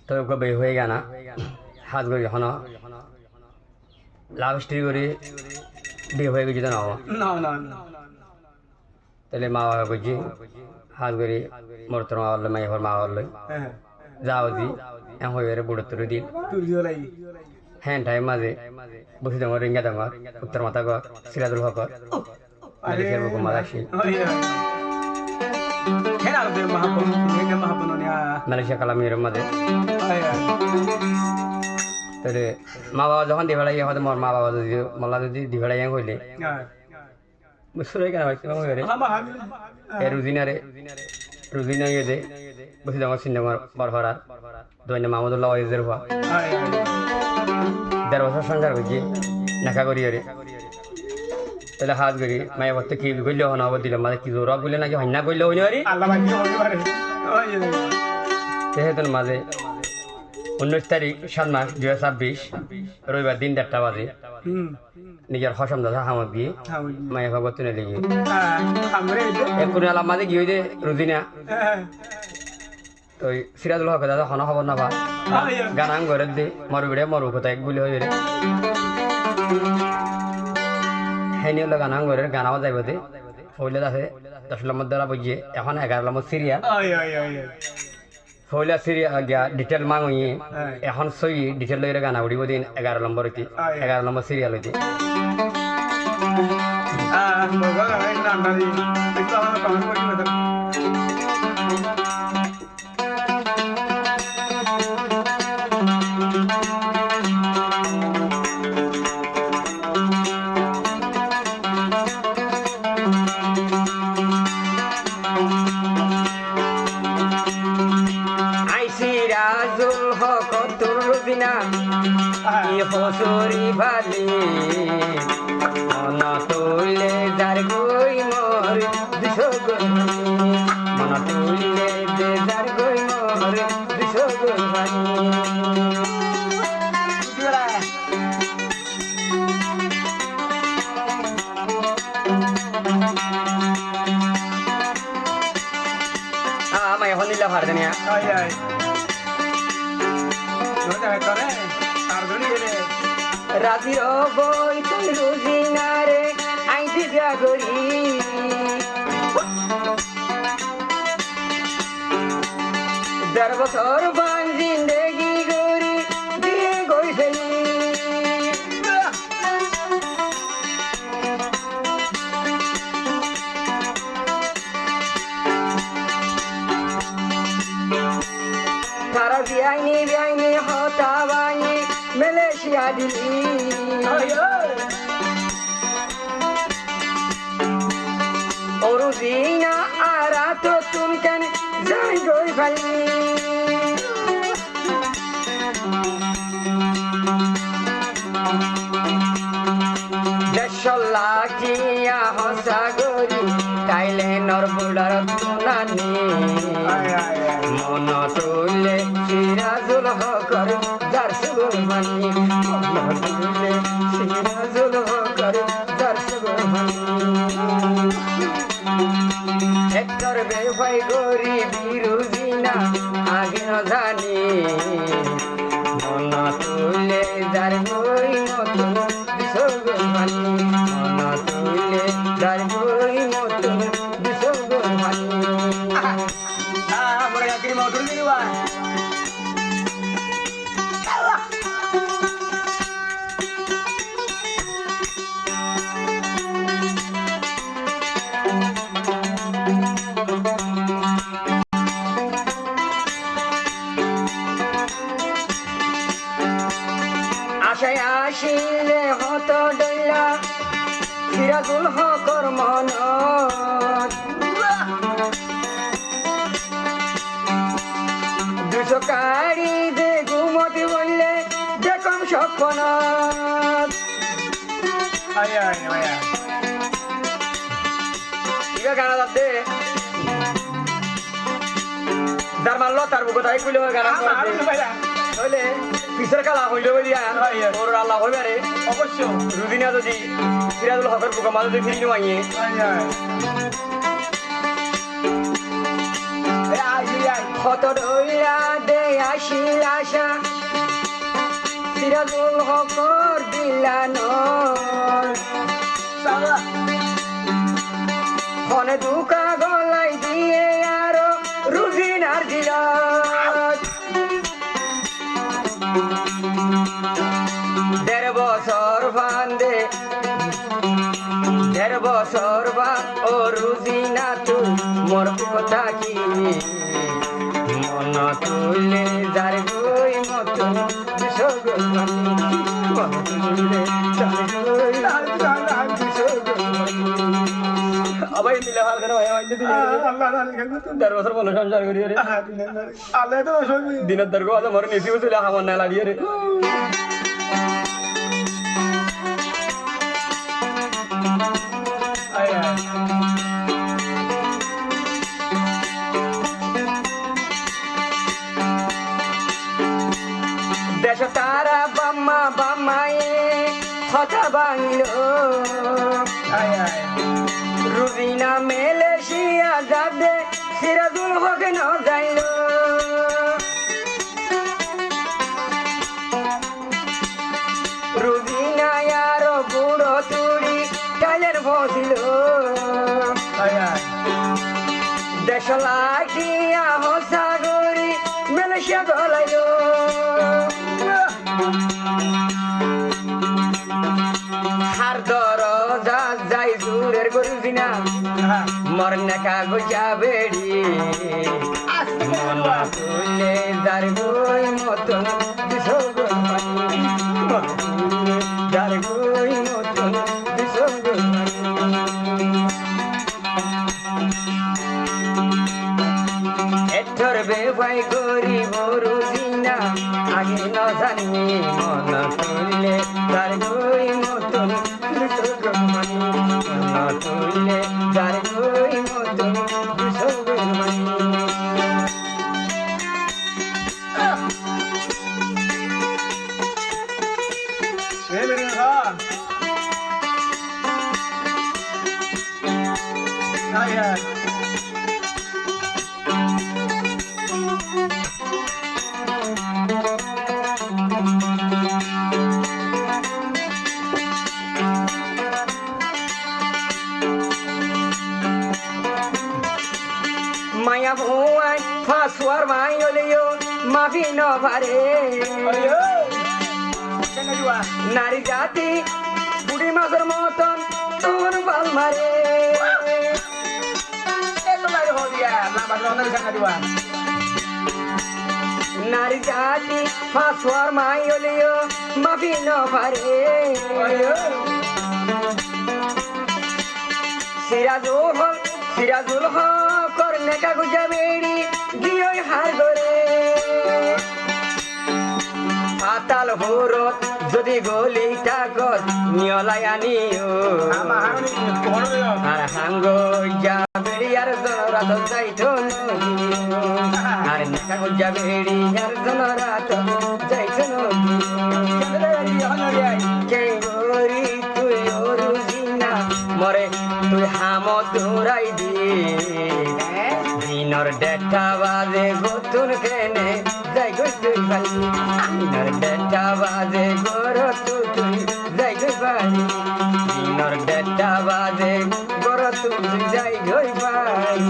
তো বে হয়ে গানা হাত গড়ি হন লাভ স্ত্রী করি বিয়ে হয়ে গেছি তো তাহলে মা বাবা করছি হাত গড়ি মোর তোর মা বললো মাই হর মা বললো যাও দি এম হয়ে বুড়ো তুলে দিন হ্যাঁ টাইম মাঝে বসে দেওয়ার রিঙ্গা দেওয়ার উত্তর মাথা কর সিরাজুল হকর মালিকের বুকু মালাসি মালয়েশিয়া কালামির মাঝে তাহলে মা বাবা যখন দিভাড়াই হয়তো মোর মা বাবা যদি মোল্লা যদি দিভাড়াই হইলে বুঝতে কেন হয়েছে রুজিনা ইয়ে দে বসে দেওয়ার সিনেমার বরফরার দৈন্য মাহমুদুল্লাহ ওয়াইজের হওয়া ১.৫ বছর সংসার হয়েছি নাকা করি রে তাহলে হাত গড়ি মায়া ভর্তি কি করলে হন আবার দিলাম মাঝে কি জোর করলে নাকি হন্যা করলে হইনি আরে সেহেতু মাঝে 19 তারিখ 7 মাস 2026 রবিবার দিন 1:30 বাজে নিজের হসম দাদা হামদ গিয়ে মায়া ভাগত তুলে লেগে এক্ষুনি আলাম মাঝে গিয়ে দে রুদিনা তো সিরাজুল হক দাদা হন খবর না পা গান ঘরের দে মর বিড়ে মরু কোথায় এক গুলি হয়ে রে হ্যাঁ হলো গান ঘরের গানাও যাইব দে ফইলে আছে 10 নম্বর দ্বারা বুঝিয়ে এখন 11 নম্বর সিরিয়াল ফইলা সিরিয়া ডিটেল মাঙিয়ে এখন সই ডিটেল লইরে গানা উড়িব দিন 11 নম্বর হইতে 11 নম্বর সিরিয়াল হইতে সিরাজুল হক তোর রুজিনা হসরি ভালি মন তুললে যার গই মোর দিশো মন তুললে যার গই মোর দিশো আমায় এখন দিলা ভার দেনিয়া রাজি বই তুই রুজিনা রে আই দিবা গরি ১.৫ বছর বান জিন্দেগি গরি দিয়ে গই ফেলি তারা বিয়াইনি হতাবাইনি মালয়েশিয়া দিলি রুজিনা আরা তো তুলকেন যাই গই ফালি দেশলাকিয়া হসা গরি তাইলে নরবুলার তুনানি মন তুলে সিরাজুল হকর যার সুবহানি মন তুলে সিরাজুল হকর যার সুবহানি একর বেফাই গরি বিরুজিনা আগে ন জানি মন তুলে যার গই মতন সুবহানি মন তুলে যার গই মতন সুবহানি বড় আকির মধুর দিবা আশায় আসিলে হত ডইলা সিরাজুল হকর মন দুশো কাড়ি দে ঘুমতি বললে দেখম স্বপ্ন গানা যাতে যার মারলো তার বুকে তাই কইলে গানা হইলে পিছের কালা হইলে বলিয়া ওর আল্লাহ হইবে রে অবশ্য রুদিনা যদি সিরাজুল হকের বুকে মাঝে যদি ফিরি নিয়ে কত ডইলা দে আসিল আশা সিরাজুল হকর দিলান মনে দুকা গলাই দিয়ে আরো রুজিনার দিলাত 1.5 বছর বান্ধে 1.5 বছর বাদ ও রুজিনা তুই মোর কথা কি মন তুলে যার গই মতন মন তুলে যার গই আবাই দিলে হাল করে ভাই আইতে দিলে আল্লাহ জানে 1.5 বছর বলে সংসার করি রে আল্লাহ তো সবই দিনের দরগো আজ মরে নিছি বলে আমার না লাগিয়ে রে আয় আয় দেশ তারা বাম্মা বাম্মায়ে কথা বাংলো আয় আয় রুজিনা মালয়েশিয়া যাবে সিরাজুল হক ন যাইল রুজিনা আর বুড়ো তুড়ি কালের বসিল দেশ লাগিয়া হসাগরি মালয়েশিয়া গলাইল হার দরজা যাই জুরের গরুজিনা মরনে কাগজা বেড়ি মন তুলে যার গই মতন যার গই মতন এঠর বেভাই গরিব রুজিনা আগে ন জানি মন তুলে যার গই মতন মন তুলে যার গই মতন মায়া ভুয়াই ফাঁসুয়ার মাইলিও মাফি ন পারে নারী জাতি বুড়ি মাছের মতন তোর বাল মারে নারী জাতি ফাঁসুয়ার মাইলিও মাফি ন পারে সিরাজুল হক করনে কাগজা বেড়ি গিয়ে হার ধরে পাতাল ভোরত যদি গলি কাগজ নিয়লাই আনিও আর হাঙ্গ যা বেড়ি আর জনরাত যাইতো আর কাগজা বেড়ি আর জনরাত যাইতো কে গরি তুই রুজিনা মরে তুই হাম দৌড়াই দি দিনর 1.5 বাজে গতুন কেনে যাই গই তুই বাড়ি দিনর 1.5 বাজে গর তুই যাই গই বাড়ি দিনর 1.5 বাজে গর তুই যাই গই বাড়ি